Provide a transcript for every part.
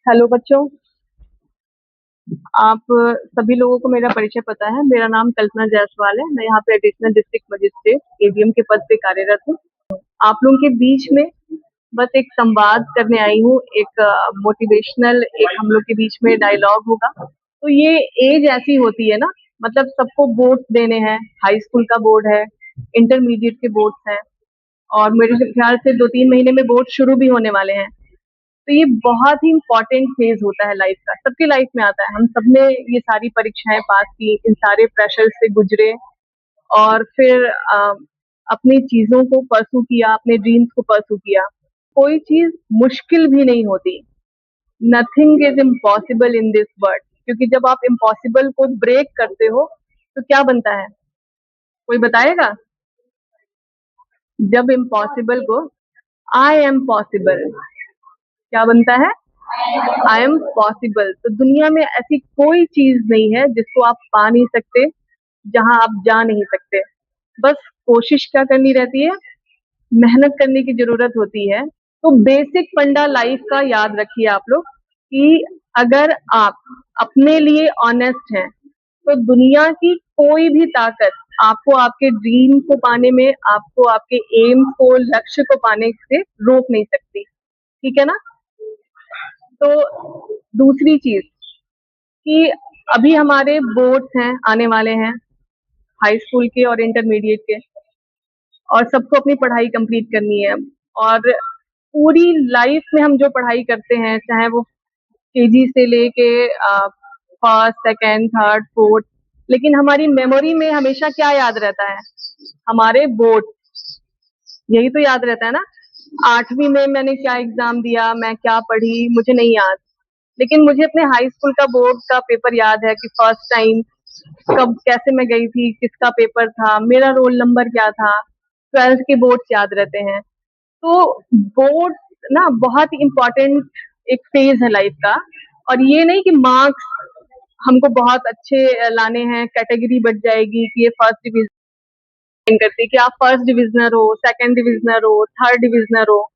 Hello बच्चों। आप सभी लोगों को मेरा परिचय पता है। मेरा नाम कल्पना जायसवाल है। मैं यहाँ पे एडिशनल डिस्ट्रिक्ट मजिस्ट्रेट एडीएम के पद पे कार्यरत हूँ। आप लोगों के बीच में बस एक संवाद करने आई हूँ। एक मोटिवेशनल एक हम लोग के बीच में डायलॉग होगा। तो ये एज ऐसी होती है ना, मतलब सबको बोर्ड देने हैं। हाई स्कूल का बोर्ड है, इंटरमीडिएट के बोर्ड हैं, और मेरे ख्याल से 2-3 महीने में बोर्ड शुरू भी होने वाले हैं। तो ये बहुत ही इम्पोर्टेंट फेज होता है लाइफ का, सबकी लाइफ में आता है। हम सबने ये सारी परीक्षाएं पास की, इन सारे प्रेशर से गुजरे, और फिर अपनी चीजों को परसू किया, अपने ड्रीम्स को परसू किया। कोई चीज मुश्किल भी नहीं होती। Nothing is impossible in this world, क्योंकि जब आप इम्पॉसिबल को ब्रेक करते हो तो क्या बनता है, कोई बताएगा? जब इम्पॉसिबल को आई एम पॉसिबल, क्या बनता है? I am possible. तो दुनिया में ऐसी कोई चीज नहीं है जिसको आप पा नहीं सकते, जहां आप जा नहीं सकते। बस कोशिश क्या करनी रहती है, मेहनत करने की जरूरत होती है। तो बेसिक फंडा लाइफ का याद रखिए आप लोग, कि अगर आप अपने लिए ऑनेस्ट हैं तो दुनिया की कोई भी ताकत आपको आपके ड्रीम को पाने में, आपको आपके एम को, लक्ष्य को पाने से रोक नहीं सकती। ठीक है ना? तो दूसरी चीज कि अभी हमारे बोर्ड्स हैं, आने वाले हैं, हाई स्कूल के और इंटरमीडिएट के, और सबको अपनी पढ़ाई कंप्लीट करनी है। और पूरी लाइफ में हम जो पढ़ाई करते हैं, चाहे वो केजी से लेके फर्स्ट, सेकेंड, थर्ड, फोर्थ, लेकिन हमारी मेमोरी में हमेशा क्या याद रहता है? हमारे बोर्ड। यही तो याद रहता है ना। 8वीं में मैंने क्या एग्जाम दिया, मैं क्या पढ़ी, मुझे नहीं याद। लेकिन मुझे अपने हाई स्कूल का बोर्ड का पेपर याद है कि फर्स्ट टाइम कब, कैसे मैं गई थी, किसका पेपर था, मेरा रोल नंबर क्या था। 12th के बोर्ड्स याद रहते हैं। तो बोर्ड ना बहुत इम्पोर्टेंट एक फेज है लाइफ का। और ये नहीं कि मार्क्स हमको बहुत अच्छे लाने हैं, कैटेगरी बढ़ जाएगी कि ये फर्स्ट डिवीजन करती, कि आप फर्स्ट डिविजनर हो, सेकंड डिविजनर हो, थर्ड डिविजनर हो।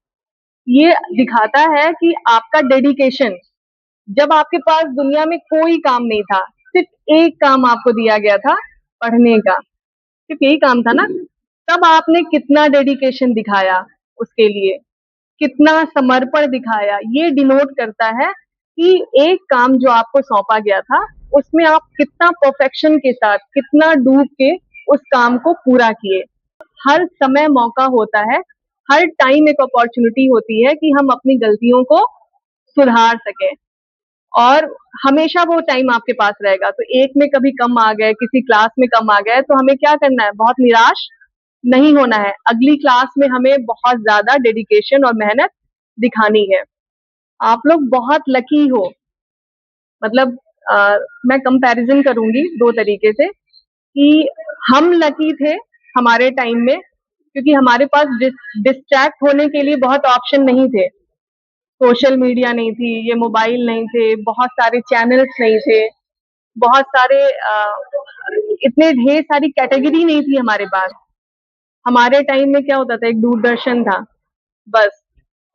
ये दिखाता है कि आपका डेडिकेशन। जब आपके पास दुनिया में कोई काम नहीं था, सिर्फ एक काम आपको दिया गया था, पढ़ने का, सिर्फ यही काम था ना, तब आपने कितना डेडिकेशन दिखाया उसके लिए, कितना समर्पण दिखाया। ये डिनोट करता है कि एक काम जो आपको सौंपा गया था, उसमें आप कितना परफेक्शन के साथ, कितना डूब के उस काम को पूरा किए। हर समय मौका होता है, हर टाइम एक अपॉर्चुनिटी होती है कि हम अपनी गलतियों को सुधार सके, और हमेशा वो टाइम आपके पास रहेगा। तो एक में कभी कम आ गए, किसी क्लास में कम आ गए, तो हमें क्या करना है? बहुत निराश नहीं होना है। अगली क्लास में हमें बहुत ज्यादा डेडिकेशन और मेहनत दिखानी है। आप लोग बहुत लकी हो। मतलब मैं कंपैरिजन करूंगी दो तरीके से, कि हम लकी थे हमारे टाइम में, क्योंकि हमारे पास डिस्ट्रैक्ट होने के लिए बहुत ऑप्शन नहीं थे। सोशल मीडिया नहीं थी, ये मोबाइल नहीं थे, बहुत सारे चैनल्स नहीं थे, बहुत सारे इतने ढेर सारी कैटेगरी नहीं थी हमारे पास। हमारे टाइम में क्या होता था, एक दूरदर्शन था बस,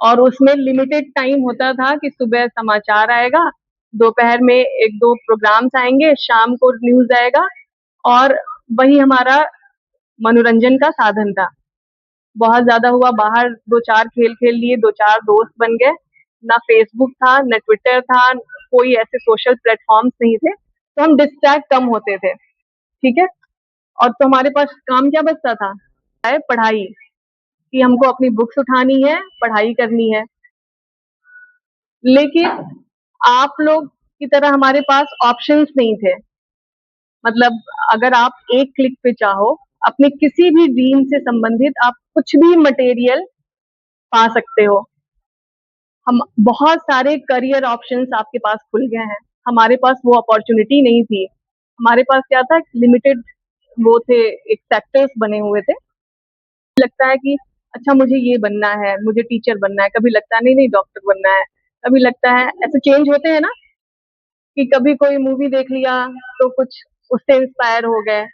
और उसमें लिमिटेड टाइम होता था कि सुबह समाचार आएगा, दोपहर में एक दो प्रोग्राम्स आएंगे, शाम को न्यूज आएगा, और वही हमारा मनोरंजन का साधन था। बहुत ज्यादा हुआ बाहर, दो चार खेल खेल लिए, दो चार दोस्त बन गए। ना फेसबुक था, ना ट्विटर था, कोई ऐसे सोशल प्लेटफॉर्म्स नहीं थे, तो हम डिस्ट्रैक्ट कम होते थे। ठीक है? और तो हमारे पास काम क्या बचता था? है पढ़ाई, कि हमको अपनी बुक्स उठानी है, पढ़ाई करनी है। लेकिन आप लोग की तरह हमारे पास ऑप्शंस नहीं थे। मतलब अगर आप एक क्लिक पे चाहो, अपने किसी भी ड्रीम से संबंधित आप कुछ भी मटेरियल पा सकते हो। हम बहुत सारे करियर ऑप्शंस आपके पास खुल गए हैं, हमारे पास वो अपॉर्चुनिटी नहीं थी। हमारे पास क्या था, लिमिटेड वो थे, एक सेक्टर्स बने हुए थे। लगता है कि अच्छा मुझे ये बनना है, मुझे टीचर बनना है, कभी लगता है नहीं नहीं डॉक्टर बनना है, कभी लगता है, ऐसे चेंज होते हैं ना, कि कभी कोई मूवी देख लिया तो कुछ उससे इंस्पायर हो गए।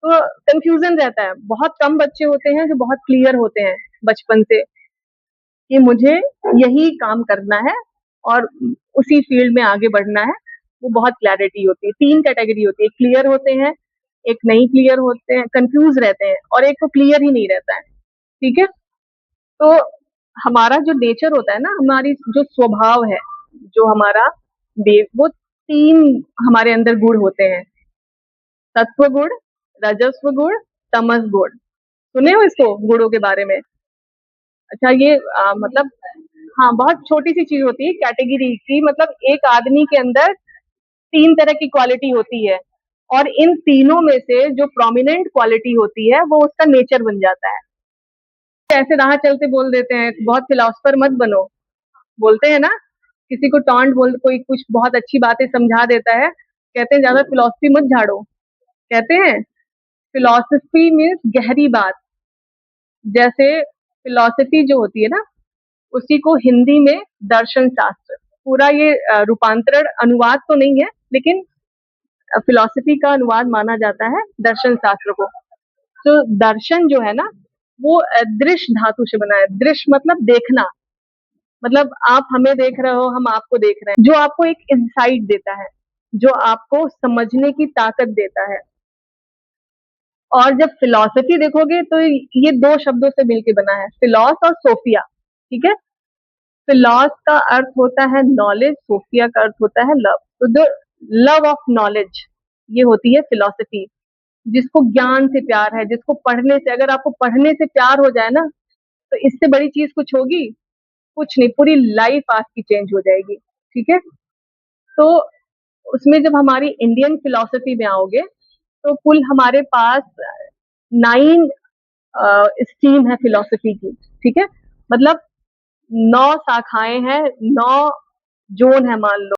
तो कंफ्यूजन रहता है। बहुत कम बच्चे होते हैं जो बहुत क्लियर होते हैं बचपन से कि मुझे यही काम करना है और उसी फील्ड में आगे बढ़ना है, वो बहुत क्लैरिटी होती है। 3 कैटेगरी होती है, क्लियर होते हैं, एक नहीं क्लियर होते हैं, कंफ्यूज रहते हैं, और एक तो क्लियर ही नहीं रहता है। ठीक है? तो हमारा जो नेचर होता है ना, हमारी जो स्वभाव है, जो हमारा वो 3 हमारे अंदर गुण होते हैं, सत्व गुण, रजस्व गुण, तमस गुण। सुने हो इसको, गुणों के बारे में? अच्छा, ये मतलब हाँ, बहुत छोटी सी चीज होती है कैटेगरी की, मतलब एक आदमी के अंदर 3 तरह की क्वालिटी होती है, और इन तीनों में से जो प्रोमिनेंट क्वालिटी होती है वो उसका नेचर बन जाता है। ऐसे राह चलते बोल देते हैं, बहुत फिलोसफर मत बनो, बोलते हैं ना, किसी को टॉन्ट बोल, कोई कुछ बहुत अच्छी बातें समझा देता है, कहते हैं ज्यादा फिलोसफी मत झाड़ो। कहते हैं फिलोसफी मीन्स गहरी बात। जैसे फिलोसफी जो होती है ना, उसी को हिंदी में दर्शन शास्त्र, पूरा ये रूपांतरण अनुवाद तो नहीं है, लेकिन फिलोसफी का अनुवाद माना जाता है दर्शन शास्त्र को। तो दर्शन जो है ना, वो दृश्य धातु से बना है। दृश्य मतलब देखना, मतलब आप हमें देख रहे हो, हम आपको देख रहे हैं, जो आपको एक इंसाइट देता है, जो आपको समझने की ताकत देता है। और जब फिलॉसफी देखोगे तो ये 2 शब्दों से मिलके बना है, फिलॉस और सोफिया। ठीक है? फिलॉस का अर्थ होता है नॉलेज, सोफिया का अर्थ होता है लव। तो द लव ऑफ नॉलेज, ये होती है फिलॉसफी। जिसको ज्ञान से प्यार है, जिसको पढ़ने से, अगर आपको पढ़ने से प्यार हो जाए ना, तो इससे बड़ी चीज कुछ होगी? कुछ नहीं, पूरी लाइफ आपकी चेंज हो जाएगी। ठीक है? तो उसमें जब हमारी इंडियन फिलॉसफी में आओगे, तो कुल हमारे पास 9 स्ट्रीम है फिलॉसफी की। ठीक है? मतलब 9 शाखाएं हैं, 9 जोन है, मान लो।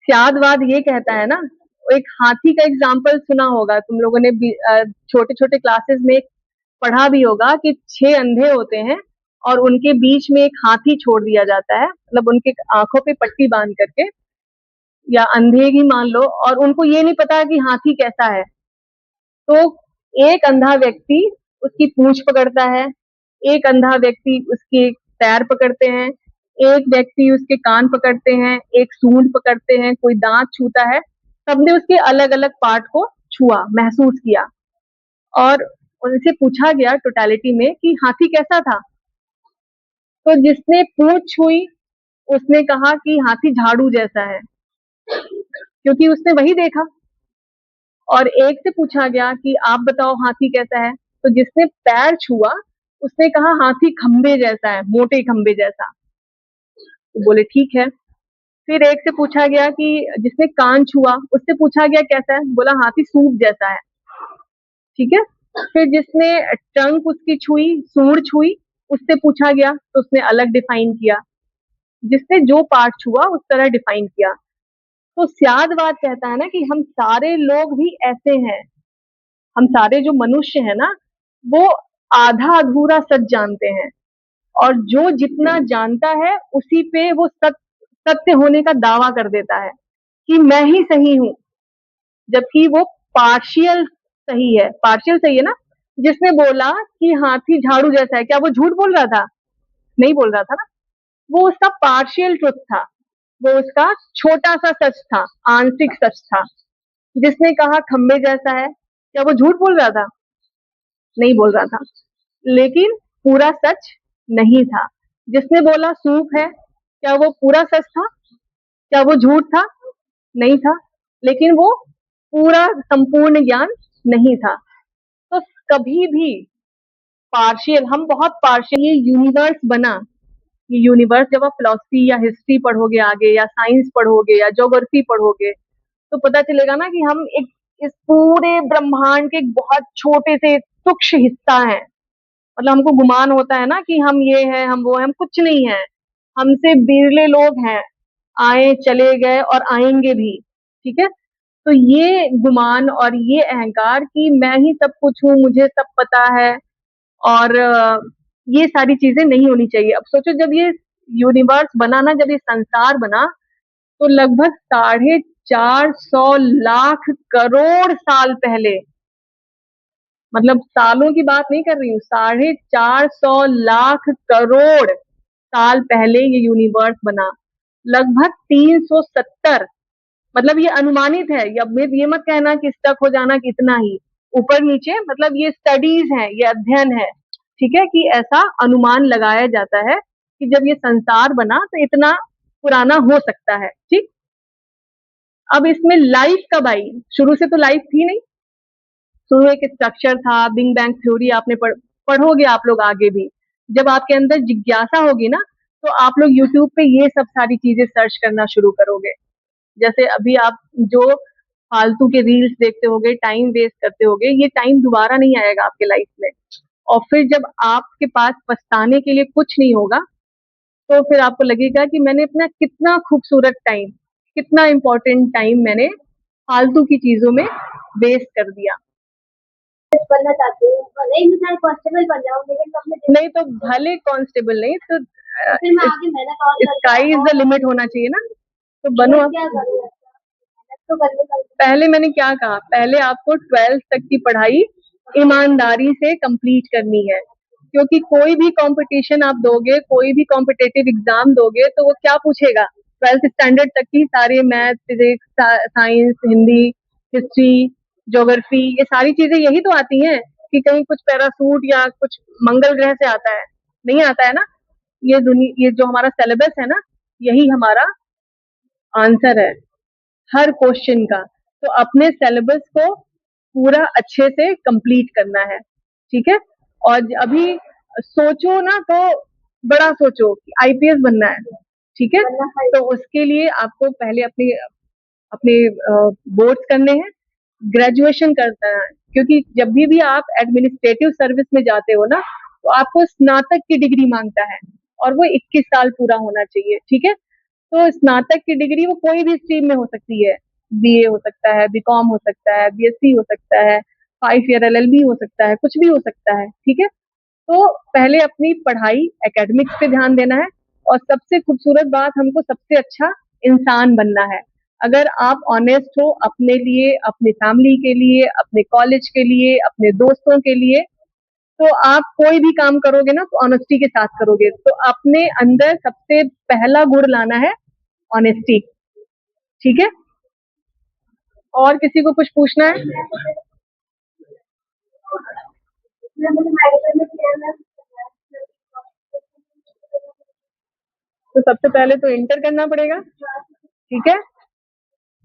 स्यादवाद ये कहता है ना, एक हाथी का एग्जाम्पल सुना होगा तुम लोगों ने भी, छोटे छोटे क्लासेस में पढ़ा भी होगा कि 6 अंधे होते हैं और उनके बीच में एक हाथी छोड़ दिया जाता है, मतलब उनके आंखों पे पट्टी बांध करके, या अंधे ही मान लो, और उनको ये नहीं पता कि हाथी कैसा है। तो एक अंधा व्यक्ति उसकी पूंछ पकड़ता है, एक अंधा व्यक्ति उसके पैर पकड़ते हैं, एक व्यक्ति उसके कान पकड़ते हैं, एक सूंड पकड़ते हैं, कोई दांत छूता है। सबने उसके अलग अलग पार्ट को छुआ, महसूस किया, और उनसे पूछा गया टोटालिटी में कि हाथी कैसा था। तो जिसने पूंछ छुई उसने कहा कि हाथी झाड़ू जैसा है, क्योंकि उसने वही देखा। और एक से पूछा गया कि आप बताओ हाथी कैसा है, तो जिसने पैर छुआ उसने कहा हाथी खंबे जैसा है, मोटे खंबे जैसा। तो बोले ठीक है। फिर एक से पूछा गया कि जिसने कान छुआ उससे पूछा गया कैसा है, बोला हाथी सूप जैसा है। ठीक है? फिर जिसने टंग उसकी छुई, सूंड छुई, उससे पूछा गया तो उसने अलग डिफाइन किया। जिसने जो पार्ट छुआ उस तरह डिफाइन किया। तो स्यादवाद कहता है ना कि हम सारे लोग भी ऐसे हैं, हम सारे जो मनुष्य है ना, वो आधा अधूरा सच जानते हैं, और जो जितना जानता है उसी पे वो सत्य होने का दावा कर देता है कि मैं ही सही हूँ, जबकि वो पार्शियल सही है। पार्शियल सही है ना? जिसने बोला कि हाथी झाड़ू जैसा है, क्या वो झूठ बोल रहा था? नहीं बोल रहा था ना, वो उसका पार्शियल ट्रुथ था, वो उसका छोटा सा सच था, आंशिक सच था। जिसने कहा खम्बे जैसा है, क्या वो झूठ बोल रहा था? नहीं बोल रहा था, लेकिन पूरा सच नहीं था। जिसने बोला सूप है, क्या वो पूरा सच था? क्या वो झूठ था? नहीं था, लेकिन वो पूरा संपूर्ण ज्ञान नहीं था। तो कभी भी पार्शियल, हम बहुत पार्शियल, ये यूनिवर्स बना, ये यूनिवर्स जब आप फिलोसफी या हिस्ट्री पढ़ोगे आगे, या साइंस पढ़ोगे, या ज्योग्राफी पढ़ोगे, तो पता चलेगा ना कि हम एक इस पूरे ब्रह्मांड के एक बहुत छोटे से तुच्छ हिस्सा है। मतलब हमको गुमान होता है ना कि हम ये हैं, हम वो हैं, हम कुछ नहीं है। हमसे बिरले लोग हैं, आए चले गए और आएंगे भी। ठीक है? तो ये गुमान और ये अहंकार कि मैं ही सब कुछ हूँ, मुझे सब पता है, और ये सारी चीजें नहीं होनी चाहिए। अब सोचो, जब ये यूनिवर्स बना ना, जब ये संसार बना, तो लगभग 450 करोड़ साल पहले, मतलब सालों की बात नहीं कर रही हूँ, 450 करोड़ साल पहले ये यूनिवर्स बना। लगभग 370। मतलब ये अनुमानित है, ये मत कहना कि स्टक हो जाना कि इतना ही ऊपर नीचे, मतलब ये स्टडीज है, ये अध्ययन है, ठीक है, कि ऐसा अनुमान लगाया जाता है कि जब ये संसार बना तो इतना पुराना हो सकता है। ठीक। अब इसमें लाइफ कब आई? शुरू से तो लाइफ थी नहीं। शुरू एक स्ट्रक्चर था, बिग बैंग थ्योरी आपने पढ़ोगे आप लोग आगे भी। जब आपके अंदर जिज्ञासा होगी ना, तो आप लोग यूट्यूब पे ये सब सारी चीजें सर्च करना शुरू करोगे। जैसे अभी आप जो फालतू के रील्स देखते होगे, टाइम वेस्ट करते होगे, ये टाइम दोबारा नहीं आएगा आपके लाइफ में। और फिर जब आपके पास पछताने के लिए कुछ नहीं होगा, तो फिर आपको लगेगा कि मैंने अपना कितना खूबसूरत टाइम, कितना इम्पोर्टेंट टाइम मैंने फालतू की चीजों में वेस्ट कर दिया। बनना चाहते हैं, भले ही मैं कांस्टेबल बन जाऊं, लेकिन अपने नहीं तो भले कांस्टेबल नहीं तो फिर मैं आगे मेहनत और स्काई इज द लिमिट होना चाहिए ना, तो बनो। क्या करूं? तो पहले मैंने क्या कहा, पहले आपको 12th तक की पढ़ाई ईमानदारी से कंप्लीट करनी है, क्योंकि कोई भी कंपटीशन आप दोगे, कोई भी कॉम्पिटेटिव एग्जाम दोगे, तो वो क्या पूछेगा? 12th स्टैंडर्ड तक की सारे math, physics, science, Hindi, history, geography, ये सारी चीजें यही तो आती हैं कि कहीं कुछ पैरासूट या कुछ मंगल ग्रह से आता है? नहीं आता है ना। ये जो हमारा सिलेबस है ना, यही हमारा आंसर है हर क्वेश्चन का। तो अपने सिलेबस को पूरा अच्छे से कंप्लीट करना है, ठीक है। और अभी सोचो ना तो बड़ा सोचो कि आईपीएस बनना है, ठीक है। तो उसके लिए आपको पहले अपने अपने बोर्ड्स करने हैं, ग्रेजुएशन करना है, क्योंकि जब भी आप एडमिनिस्ट्रेटिव सर्विस में जाते हो ना, तो आपको स्नातक की डिग्री मांगता है, और वो 21 साल पूरा होना चाहिए, ठीक है। तो स्नातक की डिग्री वो कोई भी स्ट्रीम में हो सकती है, बीए हो सकता है, बीकॉम हो सकता है, बीएससी हो सकता है, 5 ईयर एलएलबी हो सकता है, कुछ भी हो सकता है, ठीक है। तो पहले अपनी पढ़ाई एकेडमिक्स पे ध्यान देना है, और सबसे खूबसूरत बात, हमको सबसे अच्छा इंसान बनना है। अगर आप ऑनेस्ट हो अपने लिए, अपनी फैमिली के लिए, अपने कॉलेज के लिए, अपने दोस्तों के लिए, तो आप कोई भी काम करोगे ना, तो ऑनेस्टी के साथ करोगे। तो अपने अंदर सबसे पहला गुण लाना है ऑनेस्टी, ठीक है। और किसी को कुछ पूछना है? तो सबसे पहले तो इंटर करना पड़ेगा, ठीक है।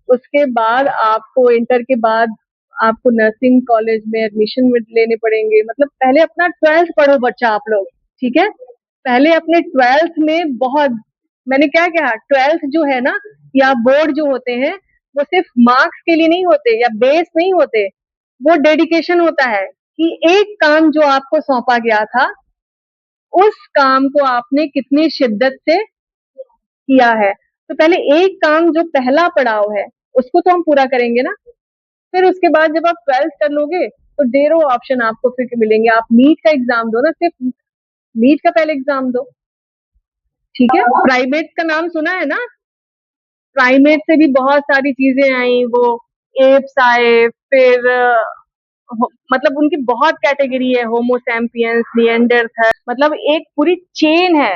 उसके बाद आपको इंटर के बाद आपको नर्सिंग कॉलेज में एडमिशन लेने पड़ेंगे। मतलब पहले अपना 12th पढ़ो बच्चा आप लोग, ठीक है। पहले अपने 12th में बहुत, मैंने क्या कहा, 12th जो है ना, या बोर्ड जो होते हैं, वो सिर्फ मार्क्स के लिए नहीं होते या बेस नहीं होते, वो डेडिकेशन होता है कि एक काम जो आपको सौंपा गया था, उस काम को आपने कितनी शिद्दत से किया है। तो पहले एक काम जो पहला पड़ाव है, उसको तो हम पूरा करेंगे ना। फिर उसके बाद जब आप 12th कर लोगे, तो ढेरों ऑप्शन आपको फिर मिलेंगे। आप नीट का एग्जाम दो ना, सिर्फ नीट का पहले एग्जाम दो, ठीक है। प्राइमेट का नाम सुना है ना? प्राइमेट से भी बहुत सारी चीजें आई, वो एप्स आए, फिर मतलब उनकी बहुत कैटेगरी है, होमोसैम्पियंस, निएंडरथल, मतलब एक पूरी चेन है।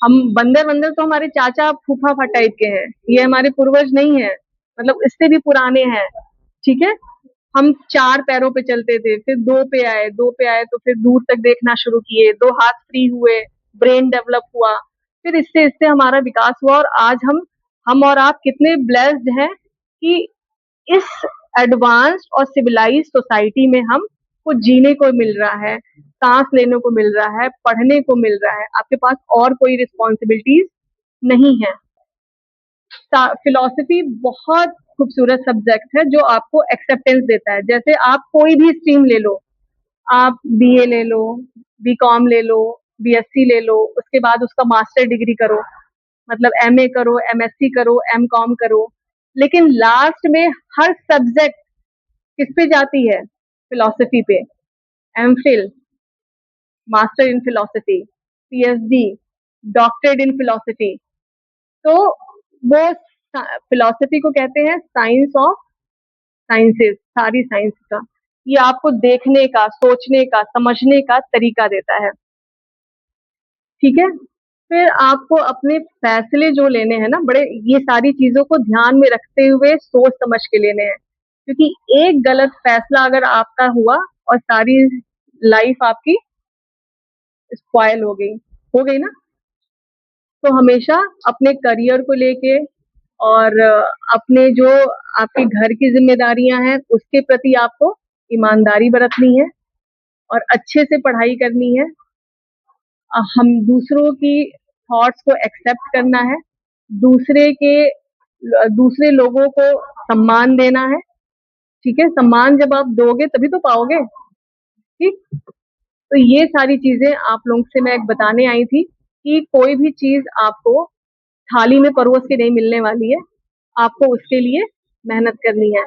हम बंदर बंदर तो हमारे चाचा फूफा टाइप के हैं, ये हमारे पूर्वज नहीं है, मतलब इससे भी पुराने हैं, ठीक है। हम 4 पैरों पे चलते थे, फिर 2 पे आए, 2 पे आए तो फिर दूर तक देखना शुरू किए, 2 हाथ फ्री हुए, ब्रेन डेवलप हुआ, फिर इससे इससे हमारा विकास हुआ, और आज हम और आप कितने ब्लेस्ड हैं कि इस एडवांस और सिविलाइज सोसाइटी में हम को जीने को मिल रहा है, सांस लेने को मिल रहा है, पढ़ने को मिल रहा है, आपके पास और कोई रिस्पॉन्सिबिलिटीज नहीं है। फिलोसफी बहुत खूबसूरत सब्जेक्ट है जो आपको एक्सेप्टेंस देता है। जैसे आप कोई भी स्ट्रीम ले लो, आप बीए ले लो, बीकॉम ले लो, बीएससी ले लो, उसके बाद उसका मास्टर डिग्री करो, मतलब एमए करो, एमएससी करो, एमकॉम करो, लेकिन लास्ट में हर सब्जेक्ट किस पे जाती है? फिलोसफी पे। MPhil, master in philosophy, PhD, doctorate in philosophy. तो वो फिलोसफी को कहते हैं साइंस ऑफ साइंसेस, सारी साइंस का। ये आपको देखने का, सोचने का, समझने का तरीका देता है, ठीक है। फिर आपको अपने फैसले जो लेने हैं ना, बड़े ये सारी चीजों को ध्यान में रखते हुए सोच समझ के लेने हैं, क्योंकि एक गलत फैसला अगर आपका हुआ और सारी लाइफ आपकी स्पॉयल हो गई ना। तो हमेशा अपने करियर को लेके और अपने जो आपके घर की जिम्मेदारियां हैं उसके प्रति आपको ईमानदारी बरतनी है और अच्छे से पढ़ाई करनी है। हम दूसरों की थॉट्स को एक्सेप्ट करना है, दूसरे के दूसरे लोगों को सम्मान देना है। ठीक है, सम्मान जब आप दोगे तभी तो पाओगे। ठीक, तो ये सारी चीजें आप लोगों से मैं बताने आई थी कि कोई भी चीज आपको थाली में परोस के नहीं मिलने वाली है, आपको उसके लिए मेहनत करनी है।